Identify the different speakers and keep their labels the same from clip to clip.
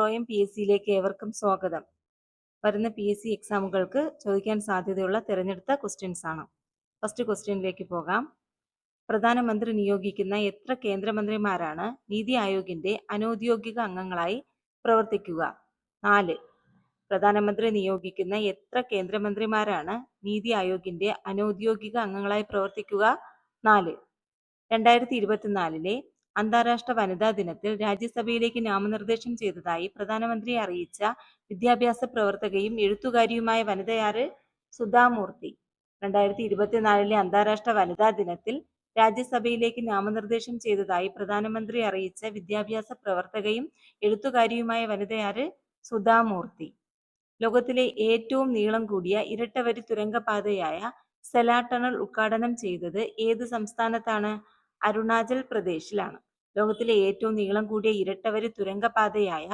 Speaker 1: Phloem PSCയിലേക്ക് ഏവർക്കും സ്വാഗതം. വരുന്ന PSC എക്സാമുകൾക്ക് ചോദിക്കാൻ സാധ്യതയുള്ള തിരഞ്ഞെടുത്ത ക്വസ്റ്റ്യൻസ് ആണ്. ഫസ്റ്റ് ക്വസ്റ്റ്യനിലേക്ക് പോകാം. പ്രധാനമന്ത്രി നിയോഗിക്കുന്ന എത്ര കേന്ദ്രമന്ത്രിമാരാണ് നീതി ആയോഗിന്റെ അനൗദ്യോഗിക അംഗങ്ങളായി പ്രവർത്തിക്കുക? 4. പ്രധാനമന്ത്രി നിയോഗിക്കുന്ന എത്ര കേന്ദ്രമന്ത്രിമാരാണ് നീതി ആയോഗിന്റെ അനൗദ്യോഗിക അംഗങ്ങളായി പ്രവർത്തിക്കുക? 4. 2024 അന്താരാഷ്ട്ര വനിതാ ദിനത്തിൽ രാജ്യസഭയിലേക്ക് നാമനിർദ്ദേശം ചെയ്തതായി പ്രധാനമന്ത്രി അറിയിച്ച വിദ്യാഭ്യാസ പ്രവർത്തകയും എഴുത്തുകാരിയുമായ വനിതയാര്? സുധാ മൂർത്തി. 2024 അന്താരാഷ്ട്ര വനിതാ ദിനത്തിൽ രാജ്യസഭയിലേക്ക് നാമനിർദ്ദേശം ചെയ്തതായി പ്രധാനമന്ത്രി അറിയിച്ച വിദ്യാഭ്യാസ പ്രവർത്തകയും എഴുത്തുകാരിയുമായ വനിതയാര്? സുധാ മൂർത്തി. ലോകത്തിലെ ഏറ്റവും നീളം കൂടിയ ഇരട്ടവരി തുരങ്കപാതയായ സെലാ ടണൽ ഉദ്ഘാടനം ചെയ്തത് ഏത് സംസ്ഥാനത്താണ്? അരുണാചൽ പ്രദേശിലാണ്. ലോകത്തിലെ ഏറ്റവും നീളം കൂടിയ ഇരട്ടവരി തുരങ്കപാതയായ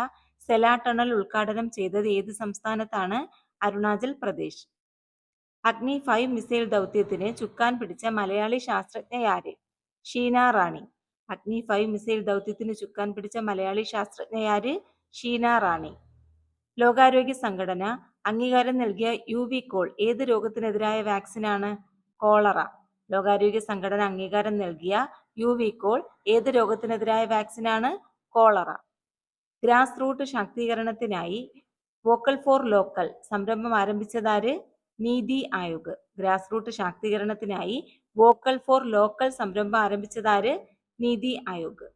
Speaker 1: സെലാ ടണൽ ഉദ്ഘാടനം ചെയ്തത് ഏത് സംസ്ഥാനത്താണ്? അരുണാചൽ പ്രദേശ്. അഗ്നി 5 മിസൈൽ ദൗത്യത്തിന് ചുക്കാൻ പിടിച്ച മലയാളി ശാസ്ത്രജ്ഞയാര്? ഷീന റാണി. അഗ്നി 5 മിസൈൽ ദൗത്യത്തിന് ചുക്കാൻ പിടിച്ച മലയാളി ശാസ്ത്രജ്ഞയാര്? ഷീന റാണി. ലോകാരോഗ്യ സംഘടന അംഗീകാരം നൽകിയ യുവികോൾ ഏത് രോഗത്തിനെതിരായ വാക്സിനാണ്? കോളറ. ലോകാരോഗ്യ സംഘടന അംഗീകാരം നൽകിയ യുവികോൾ ഏത് രോഗത്തിനെതിരായ വാക്സിനാണ്? കോളറ. ഗ്രാസ് റൂട്ട് ശാക്തീകരണത്തിനായി വോക്കൽ ഫോർ ലോക്കൽ സംരംഭം ആരംഭിച്ചതാര്? നീതി ആയോഗ്. ഗ്രാസ് റൂട്ട് ശാക്തീകരണത്തിനായി വോക്കൽ ഫോർ ലോക്കൽ സംരംഭം ആരംഭിച്ചതാര്? നീതി ആയോഗ്.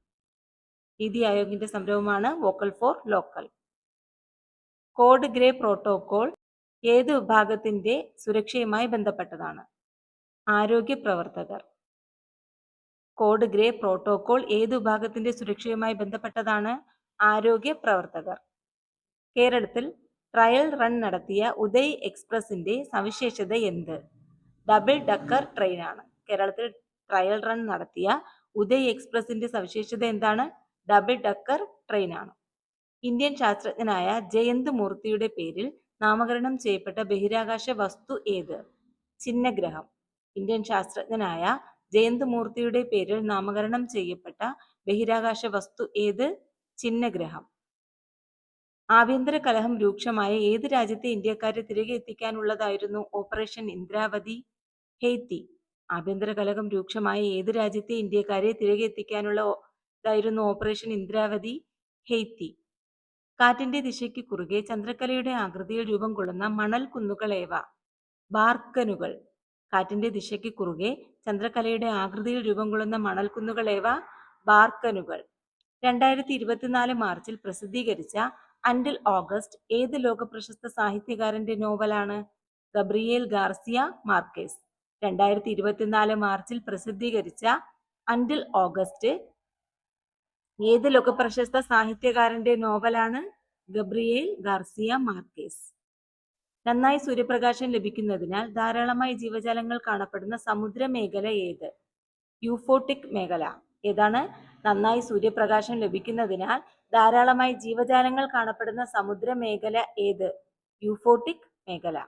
Speaker 1: നീതി ആയോഗിന്റെ സംരംഭമാണ് vocal for local. Code grey protocol ഏത് വിഭാഗത്തിന്റെ സുരക്ഷയുമായി ബന്ധപ്പെട്ടതാണ്? ആരോഗ്യ പ്രവർത്തകർ. കോഡ് ഗ്രേ പ്രോട്ടോകോൾ ഏത് വിഭാഗത്തിന്റെ സുരക്ഷയുമായി ബന്ധപ്പെട്ടതാണ്? ആരോഗ്യ പ്രവർത്തകർ. കേരളത്തിൽ ട്രയൽ റൺ നടത്തിയ ഉദയ് എക്സ്പ്രസിന്റെ സവിശേഷത എന്ത്? ഡബിൾ ഡക്കർ ട്രെയിനാണ്. കേരളത്തിൽ ട്രയൽ റൺ നടത്തിയ ഉദയ് എക്സ്പ്രസിന്റെ സവിശേഷത എന്താണ്? ഡബിൾ ഡക്കർ ട്രെയിനാണ്. ഇന്ത്യൻ ശാസ്ത്രജ്ഞനായ ജയന്ത് മൂർത്തിയുടെ പേരിൽ നാമകരണം ചെയ്യപ്പെട്ട ബഹിരാകാശ വസ്തു ഏത്? ചിഹ്നഗ്രഹം. ഇന്ത്യൻ ശാസ്ത്രജ്ഞനായ ജയന്ത് മൂർത്തിയുടെ പേരിൽ നാമകരണം ചെയ്യപ്പെട്ട ബഹിരാകാശ വസ്തു ഏത്? ചിഹ്നഗ്രഹം. ആഭ്യന്തര കലഹം രൂക്ഷമായ ഏത് രാജ്യത്തെ ഇന്ത്യക്കാരെ തിരികെ എത്തിക്കാനുള്ളതായിരുന്നു ഓപ്പറേഷൻ ഇന്ദ്രാവതി? ഹെയ്ത്തി. ആഭ്യന്തര കലഹം രൂക്ഷമായ ഏത് രാജ്യത്തെ ഇന്ത്യക്കാരെ തിരികെ എത്തിക്കാനുള്ളതായിരുന്നു ഓപ്പറേഷൻ ഇന്ദ്രാവതി? ഹെയ്ത്തി. കാറ്റിന്റെ ദിശയ്ക്ക് കുറുകെ ചന്ദ്രക്കലയുടെ ആകൃതിയിൽ രൂപം കൊള്ളുന്ന മണൽ കുന്നുകൾ ഏവ? ബാർക്കനുകൾ. കാറ്റിന്റെ ദിശയ്ക്ക് കുറുകെ ചന്ദ്രക്കലയുടെ ആകൃതിയിൽ രൂപം കൊള്ളുന്ന മണൽക്കുന്നുകൾ ഏവ? ബാർക്കനുകൾ. 2024 മാർച്ചിൽ പ്രസിദ്ധീകരിച്ച അൻഡിൽ ഓഗസ്റ്റ് ഏത് ലോകപ്രശസ്ത സാഹിത്യകാരന്റെ നോവലാണ്? Gabriel Garcia Marquez. 2024 മാർച്ചിൽ പ്രസിദ്ധീകരിച്ച അൻഡിൽ ഓഗസ്റ്റ് ഏത് ലോകപ്രശസ്ത സാഹിത്യകാരന്റെ നോവലാണ്? Gabriel Garcia Marquez. നന്നായി സൂര്യപ്രകാശം ലഭിക്കുന്നതിനാൽ ധാരാളമായി ജീവജാലങ്ങൾ കാണപ്പെടുന്ന സമുദ്രമേഖല ഏത്? യൂഫോട്ടിക് മേഖല. ഏതാണ്? നന്നായി സൂര്യപ്രകാശം ലഭിക്കുന്നതിനാൽ ധാരാളമായി ജീവജാലങ്ങൾ കാണപ്പെടുന്ന സമുദ്രമേഖല ഏത്? യൂഫോട്ടിക് മേഖല.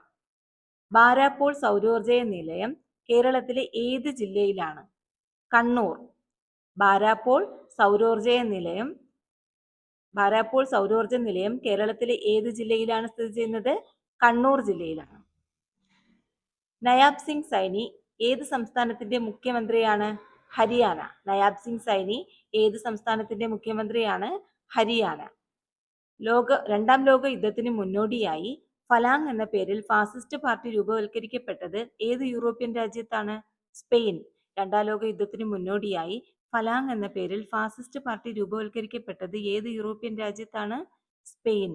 Speaker 1: ബാരാപ്പോൾ സൗരോർജ നിലയം കേരളത്തിലെ ഏത് ജില്ലയിലാണ്? കണ്ണൂർ. ബാരാപ്പോൾ സൗരോർജ നിലയം കേരളത്തിലെ ഏത് ജില്ലയിലാണ് സ്ഥിതി ചെയ്യുന്നത്? കണ്ണൂർ ജില്ലയിലാണ്. നയാബ് സിംഗ് സൈനി ഏത് സംസ്ഥാനത്തിന്റെ മുഖ്യമന്ത്രിയാണ്? ഹരിയാന. നയാബ് സിംഗ് സൈനി ഏത് സംസ്ഥാനത്തിന്റെ മുഖ്യമന്ത്രിയാണ്? ഹരിയാന. രണ്ടാം ലോക യുദ്ധത്തിന് മുന്നോടിയായി ഫലാങ് എന്ന പേരിൽ ഫാസിസ്റ്റ് പാർട്ടി രൂപവൽക്കരിക്കപ്പെട്ടത് ഏത് യൂറോപ്യൻ രാജ്യത്താണ്? സ്പെയിൻ. രണ്ടാം ലോക യുദ്ധത്തിന് മുന്നോടിയായി ഫലാങ് എന്ന പേരിൽ ഫാസിസ്റ്റ് പാർട്ടി രൂപവൽക്കരിക്കപ്പെട്ടത് ഏത് യൂറോപ്യൻ രാജ്യത്താണ്? സ്പെയിൻ.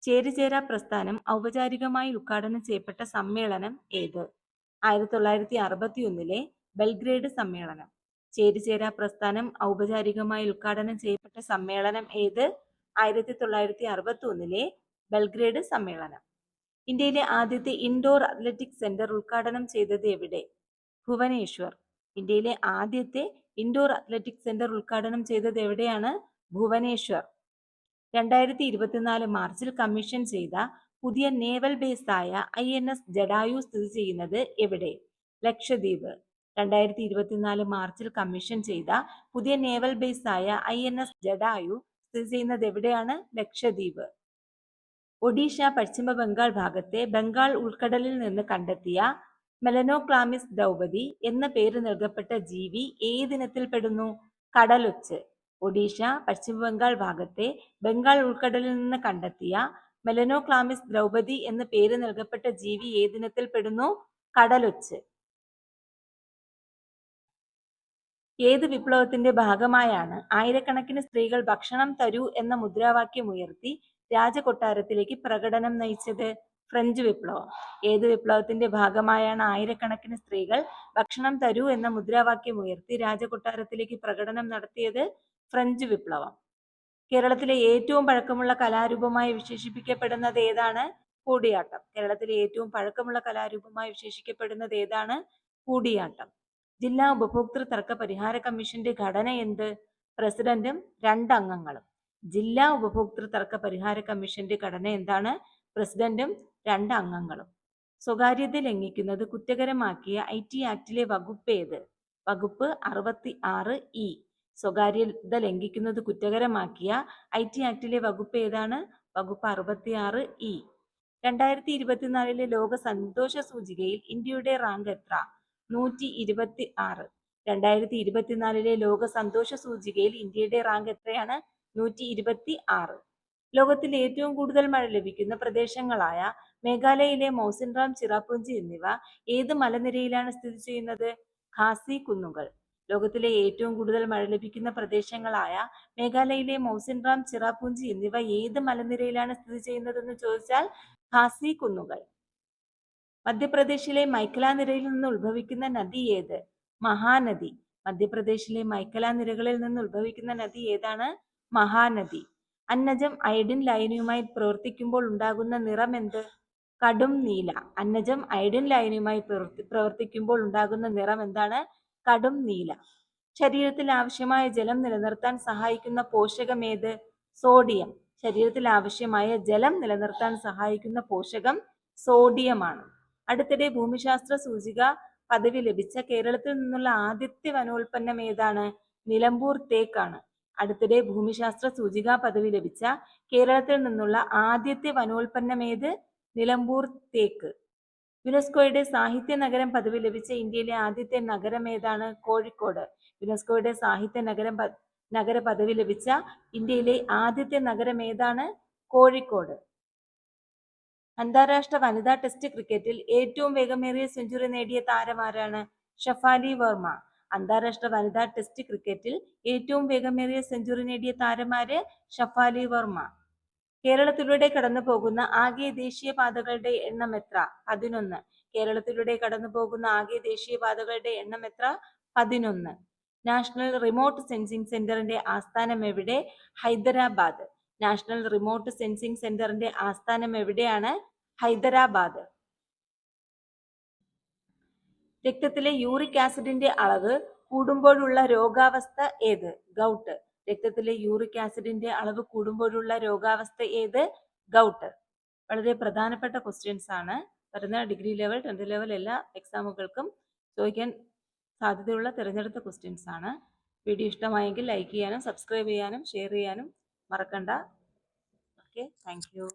Speaker 1: ചേരിചേരാ പ്രസ്ഥാനം ഔപചാരികമായി ഉദ്ഘാടനം ചെയ്യപ്പെട്ട സമ്മേളനം ഏത്? 1961 ബെൽഗ്രേഡ് സമ്മേളനം. ചേരിചേരാ പ്രസ്ഥാനം ഔപചാരികമായി ഉദ്ഘാടനം ചെയ്യപ്പെട്ട സമ്മേളനം ഏത്? 1961 ബെൽഗ്രേഡ് സമ്മേളനം. ഇന്ത്യയിലെ ആദ്യത്തെ ഇൻഡോർ അത്ലറ്റിക് സെന്റർ ഉദ്ഘാടനം ചെയ്തത് എവിടെ? ഭുവനേശ്വർ. ഇന്ത്യയിലെ ആദ്യത്തെ ഇൻഡോർ അത്ലറ്റിക് സെന്റർ ഉദ്ഘാടനം ചെയ്തത് എവിടെയാണ്? ഭുവനേശ്വർ. 2024 മാർച്ചിൽ കമ്മീഷൻ ചെയ്ത പുതിയ നേവൽ ബേസായ INS ജഡായു സ്ഥിതി ചെയ്യുന്നത് എവിടെ? ലക്ഷദ്വീപ്. 2024 മാർച്ചിൽ കമ്മീഷൻ ചെയ്ത പുതിയ നേവൽ ബേസായ INS ജഡായു സ്ഥിതി ചെയ്യുന്നത് എവിടെയാണ്? ലക്ഷദ്വീപ്. ഒഡീഷ പശ്ചിമ ബംഗാൾ ഭാഗത്തെ ബംഗാൾ ഉൾക്കടലിൽ നിന്ന് കണ്ടെത്തിയ മെലനോക്ലാമിസ് ദ്രൗപദി എന്ന പേര് നൽകപ്പെട്ട ജീവി ഏതിനത്തിൽ പെടുന്നു? കടലൊച്ച്. ഒഡീഷ പശ്ചിമ ബംഗാൾ ഭാഗത്തെ ബംഗാൾ ഉൾക്കടലിൽ നിന്ന് കണ്ടെത്തിയ മെലനോക്ലാമിസ് ദ്രൗപദി എന്ന പേര് നൽകപ്പെട്ട ജീവി ഏതിനത്തിൽ പെടുന്നു? കടലൊച്ച്. ഏത് വിപ്ലവത്തിന്റെ ഭാഗമായാണ് ആയിരക്കണക്കിന് സ്ത്രീകൾ ഭക്ഷണം തരൂ എന്ന മുദ്രാവാക്യം ഉയർത്തി രാജകൊട്ടാരത്തിലേക്ക് പ്രകടനം നയിച്ചത്? ഫ്രഞ്ച് വിപ്ലവം. ഏത് വിപ്ലവത്തിന്റെ ഭാഗമായാണ് ആയിരക്കണക്കിന് സ്ത്രീകൾ ഭക്ഷണം തരൂ എന്ന മുദ്രാവാക്യം ഉയർത്തി രാജകൊട്ടാരത്തിലേക്ക് പ്രകടനം നടത്തിയത്? ഫ്രഞ്ച് വിപ്ലവം. കേരളത്തിലെ ഏറ്റവും പഴക്കമുള്ള കലാരൂപമായി വിശേഷിപ്പിക്കപ്പെടുന്നത് ഏതാണ്? കൂടിയാട്ടം. കേരളത്തിലെ ഏറ്റവും പഴക്കമുള്ള കലാരൂപമായി വിശേഷിക്കപ്പെടുന്നത് ഏതാണ്? കൂടിയാട്ടം. ജില്ലാ ഉപഭോക്തൃ തർക്ക പരിഹാര കമ്മീഷന്റെ ഘടന എന്ത്? പ്രസിഡന്റും 2 അംഗങ്ങളും. ജില്ലാ ഉപഭോക്തൃ തർക്ക പരിഹാര കമ്മീഷന്റെ ഘടന എന്താണ്? പ്രസിഡന്റും 2 അംഗങ്ങളും. സ്വകാര്യത ലംഘിക്കുന്നത് കുറ്റകരമാക്കിയ IT ആക്ടിലെ വകുപ്പ് ഏത്? വകുപ്പ് 66E. സ്വകാര്യത ലംഘിക്കുന്നത് കുറ്റകരമാക്കിയ IT ആക്ടിലെ വകുപ്പ് ഏതാണ്? വകുപ്പ് 66E. 2024 ലോക സന്തോഷ സൂചികയിൽ ഇന്ത്യയുടെ റാങ്ക് എത്ര? 126. 2024 ലോക സന്തോഷ സൂചികയിൽ ഇന്ത്യയുടെ റാങ്ക് എത്രയാണ്? 126. ലോകത്തിൽ ഏറ്റവും കൂടുതൽ മഴ ലഭിക്കുന്ന പ്രദേശങ്ങളായ മേഘാലയയിലെ മൗസിൻറാം, ചിറാപുഞ്ചി എന്നിവ ഏത് മലനിരയിലാണ് സ്ഥിതി ചെയ്യുന്നത്? ഖാസി കുന്നുകൾ. ലോകത്തിലെ ഏറ്റവും കൂടുതൽ മഴ ലഭിക്കുന്ന പ്രദേശങ്ങളായ മേഘാലയയിലെ മൗസിൻറാം, ചിറാപുഞ്ചി എന്നിവ ഏത് മലനിരയിലാണ് സ്ഥിതി ചെയ്യുന്നതെന്ന് ചോദിച്ചാൽ ഖാസി കുന്നുകൾ. മധ്യപ്രദേശിലെ മൈക്കല നിരയിൽ നിന്ന് ഉത്ഭവിക്കുന്ന നദി ഏത്? മഹാനദി. മധ്യപ്രദേശിലെ മൈക്കല നിരകളിൽ നിന്ന് ഉത്ഭവിക്കുന്ന നദി ഏതാണ്? മഹാനദി. അന്നജം അയഡിൻ ലയനിയുമായി പ്രവർത്തിക്കുമ്പോൾ ഉണ്ടാകുന്ന നിറം എന്ത്? കടും നീല. അന്നജം അയഡിൻ ലയനിയുമായി പ്രവർത്തിക്കുമ്പോൾ ഉണ്ടാകുന്ന നിറം എന്താണ്? കടും നീല. ശരീരത്തിൽ ആവശ്യമായ ജലം നിലനിർത്താൻ സഹായിക്കുന്ന പോഷകം ഏത്? സോഡിയം. ശരീരത്തിൽ ആവശ്യമായ ജലം നിലനിർത്താൻ സഹായിക്കുന്ന പോഷകം സോഡിയമാണ്. അടുത്തിടെ ഭൂമിശാസ്ത്ര സൂചിക പദവി ലഭിച്ച കേരളത്തിൽ നിന്നുള്ള ആദ്യത്തെ വനോൽപ്പന്നം ഏതാണ്? നിലമ്പൂർ തേക്കാണ്. അടുത്തിടെ ഭൂമിശാസ്ത്ര സൂചിക പദവി ലഭിച്ച കേരളത്തിൽ നിന്നുള്ള ആദ്യത്തെ വനോൽപ്പന്നം ഏത്? നിലമ്പൂർ തേക്ക്. യുനെസ്കോയുടെ സാഹിത്യ നഗരം പദവി ലഭിച്ച ഇന്ത്യയിലെ ആദ്യത്തെ നഗരം ഏതാണ്? കോഴിക്കോട്. യുനെസ്കോയുടെ സാഹിത്യ നഗര പദവി ലഭിച്ച ഇന്ത്യയിലെ ആദ്യത്തെ നഗരം ഏതാണ്? കോഴിക്കോട്. അന്താരാഷ്ട്ര വനിതാ ടെസ്റ്റ് ക്രിക്കറ്റിൽ ഏറ്റവും വേഗമേറിയ സെഞ്ചുറി നേടിയ താരമാരാണ്? ഷഫാലി വർമ്മ. അന്താരാഷ്ട്ര വനിതാ ടെസ്റ്റ് ക്രിക്കറ്റിൽ ഏറ്റവും വേഗമേറിയ സെഞ്ചുറി നേടിയ താരമാര്? ഷഫാലി വർമ്മ. കേരളത്തിലൂടെ കടന്നു പോകുന്ന ആകെ ദേശീയപാതകളുടെ എണ്ണം എത്ര? 11. കേരളത്തിലൂടെ കടന്നു പോകുന്ന ആകെ ദേശീയപാതകളുടെ എണ്ണം എത്ര? 11. നാഷണൽ റിമോട്ട് സെൻസിംഗ് സെന്ററിന്റെ ആസ്ഥാനം എവിടെ? ഹൈദരാബാദ്. നാഷണൽ റിമോട്ട് സെൻസിംഗ് സെന്ററിന്റെ ആസ്ഥാനം എവിടെയാണ്? ഹൈദരാബാദ്. രക്തത്തിലെ യൂറിക് ആസിഡിന്റെ അളവ് കൂടുമ്പോഴുള്ള രോഗാവസ്ഥ ഏത്? ഗൗട്ട്. രക്തത്തിലെ യൂറിക് ആസിഡിന്റെ അളവ് കൂടുമ്പോഴുള്ള രോഗാവസ്ഥ ഏത്? ഗൗട്ട്. വളരെ പ്രധാനപ്പെട്ട ക്വസ്റ്റ്യൻസ് ആണ്. വരുന്ന ഡിഗ്രി ലെവൽ, 10th ലെവൽ എല്ലാ എക്സാമുകൾക്കും ചോദിക്കാൻ സാധ്യതയുള്ള തിരഞ്ഞെടുത്ത ക്വസ്റ്റ്യൻസ് ആണ്. വീഡിയോ ഇഷ്ടമായെങ്കിൽ ലൈക്ക് ചെയ്യാനും സബ്സ്ക്രൈബ് ചെയ്യാനും ഷെയർ ചെയ്യാനും മറക്കണ്ട. Okay, thank you.